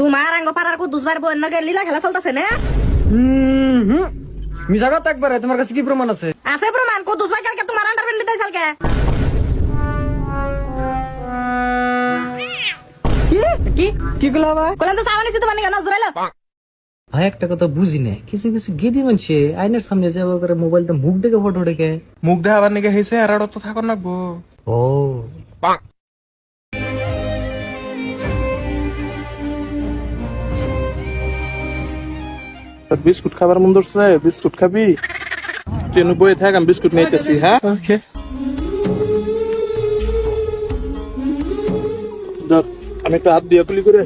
তোমার আঙ্গ পাড়ার কুদ্দুস ভাইয়ের বউয়ের নাকি লীলা খেলা চলতেছে না? মিছা কথা একবারে, তোমার কাছে কি প্রমাণ আছে? আছে প্রমাণ। কুদ্দুস ভাই কালকে তোমার আন্ডারপ্যান্ট দিতে কালকে। কি কি গুলা ভাই? কইলাম তো সামনে তোমার নিকে নজর এলো। ভাই একটা কথা বুঝি না, কিছু কিছু গেদি মানছে আয়নার সামনে যাবো করে মোবাইলটা মুখ দেখে ফটো দেখে। মুখ দেখাবার নিকে হয়েছে আর তো থাকুন লাগবো। ও বিস্কুট খাবার মন ধরছে, বিস্কুট খাবি? ট্রেনে বয়ে থাক, আমি বিস্কুট নিতেছি। হ্যাঁ, ওকে। আমি একটু হাত দিয়ে কুলি করে।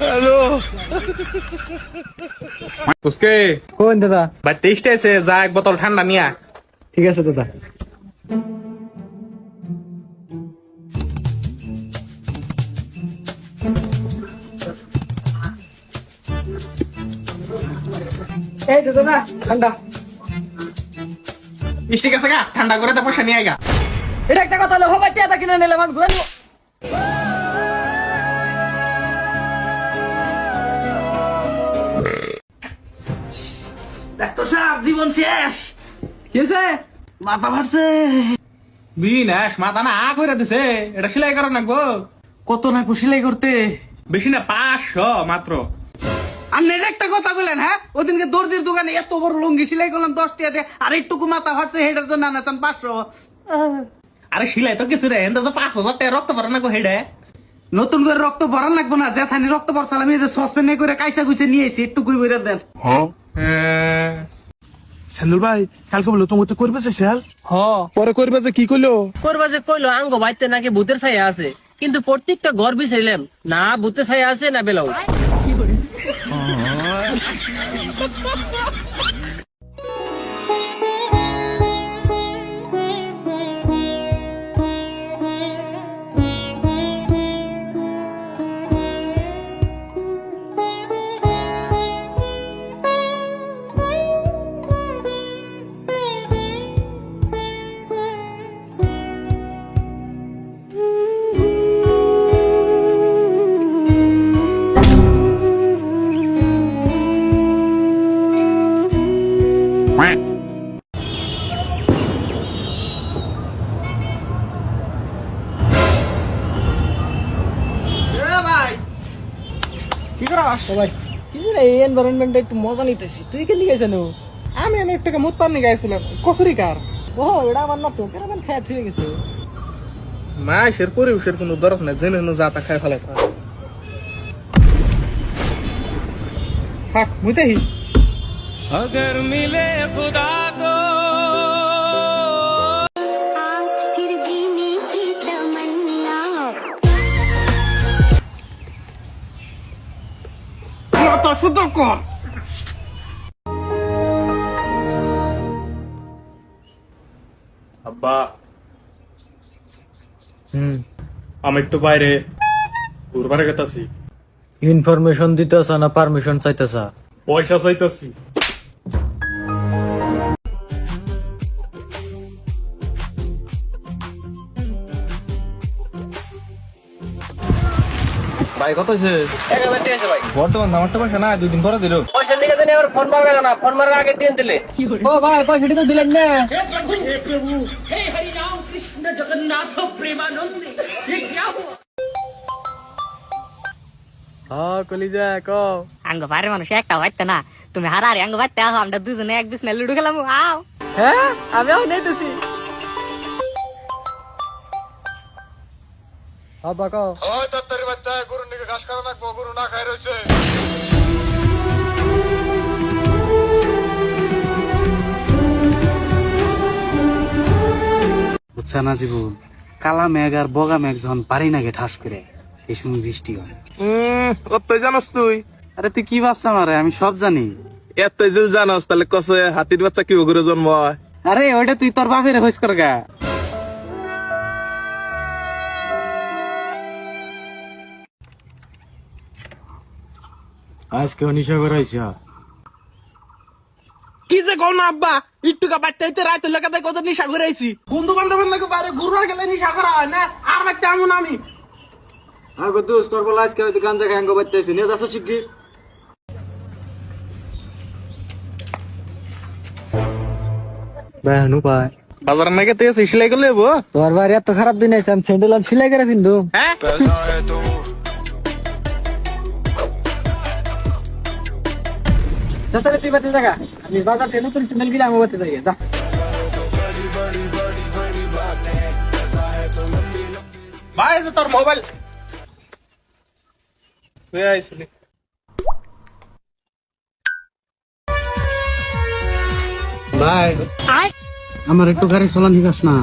হ্যালো পুষ্কে, কোন দাদা? ভাই টেস্ট আছে, যা এক বোতল ঠান্ডা নিয়ে আয়। ঠিক আছে দাদা। এই যে দাদা ঠান্ডা। ঠিক আছে গা, ঠান্ডা করে তো পয়সা নিয়ে আয় গা। এটা একটা কথা হলো, হবাই টিয়া কিনে নিলে মানুষ ঘুরে নিব। ডাক্তার সাহেব, জীবন শেষ। কি হয়েছে? মাথা ভারছে। বিনাশ মাথা না আ করে দিছে, এটা সেলাই করা নাকবো। কত না সেলাই করতে? বেশি না, 500 মাত্র। আর নেট একটা কথা বললেন, হ্যাঁ ওদিনকে দর্জির দোকানে এত বড় লুঙ্গি সেলাই করলাম 10 টাকা দিয়ে, আর একটুকু মাথা ফাটছে হেটার জন্য আনাছেন 500। আরে সেলাই তো কিছু রে, এন্দাজ 5,000 টাকা রক্ত ভরা নাকবো হেডে। নতুন করে রক্ত ভরান লাগবো না, যেথানি রক্ত ভরসাল আমি যে সসপেনে করে কাইসা কুইসে নিয়ে এসেছি, একটুকুই বইরা দেন। সেন্দুর ভাই কালকে বলো তোমার তো করবে স্যার। হ পরে করবে যে কি কইলো? করবা যে কইলো আঙ্গ বাইতে নাকি ভূতের ছায়া আছে, কিন্তু প্রত্যেকটা ঘর বিছাইলাম না ভূতের ছায়া আছে না বেলাও। কি করাস? ভাই কিছু না, এই এনভায়রনমেন্টটা একটু মজা নিতেছি। তুই কে লিখেছ? আমি অনেক টাকা মুত পানি গাইছিলাম। কসুরি কার? ও এটা আমার না তো, কেন খায় থুয়ে গেছে। মাসের পরিবেশের কোনো দরকার নাই, জেনে যা তা খাই ফেলে। থাক মুইতেহি। अगर मिले खुदा तो आज फिर जीने की तमन्ना। তো শুদ্ধ কর। আব্বা, আমি একটু বাইরে ঘুরবারে গেতাছি। ইনফরমেশন দিতেছ না পারমিশন চাইতেছ? পয়সা চাইতাছি। ভাই কত হয়েছে? একেবারে ঠিক আছে ভাই। বর্তমান আমার তো পয়সা না, 2 দিন পরে দিল। পয়সা নিয়ে গেছে আবার ফোন মারবে না, ফোন মারার আগে দিয়ে দিলে। ও ভাই পয়সাটি তো দিলেন না। হ্যাঁ কলিজা ক। আঙ্গ পাড়ার মানুষ একটা হইতো না। তুমি হারারে আঙ্গ বাইতে আসো, আমরা দুজনে এক বিছনা লুডো খেলাম। আও হ্যাঁ আমিও নেতেছি। আব্বা ক। ওই তাড়াতাড়ি বাচ্চা, গরুর নিকে ঘাস কাটা লাগবো, গরু না খাই রইছে। বুঝছা না জীবন, কালা মেঘ আর বগা মেঘ যখন পারি না গে ঠাস করে, এই সময় বৃষ্টি হয়। তুই জানাস? তুই আরে তুই কি ভাবছ আমারে? আমি সব জানি। এত যদি জানাস তাহলে কসে হাতির বাচ্চা কি করে জন্ম হয়? আরে ওইটা তুই তোর বাপের হইস কর গা। আজকে নিশা করাইছা? কি যে কও না আব্বা একটু কা বাচ্চা হইতে রাত লেখা দেয় কত নিশা করে আইছি বন্ধু বান্ধবের নাকি বাইরে ঘুরবার গেলে নিশা করা হয় না আর বাচ্চা এমন আমি আগো দোস্ত তোর বলা আজকে হইছে গাঞ্জা খাই আঙ্গ বাইতেছি নিয়ে যাস শিগগির ভাই হানু ভাই বাজার নাকি তে সেলাই করলে বো তোর বাড়ি এত খারাপ দিন আইছে আমি স্যান্ডেল আর সেলাই করে পিনদু হ্যাঁ তাহলে তুই বাতে জায়গা আমি বাজার থেকে নতুন স্যান্ডেল কিনে আমি বাতে যাই যা ভাই যে তোর মোবাইল বে আইছিলি ভাই আমার একটু গাড়ি চালান শিখাস না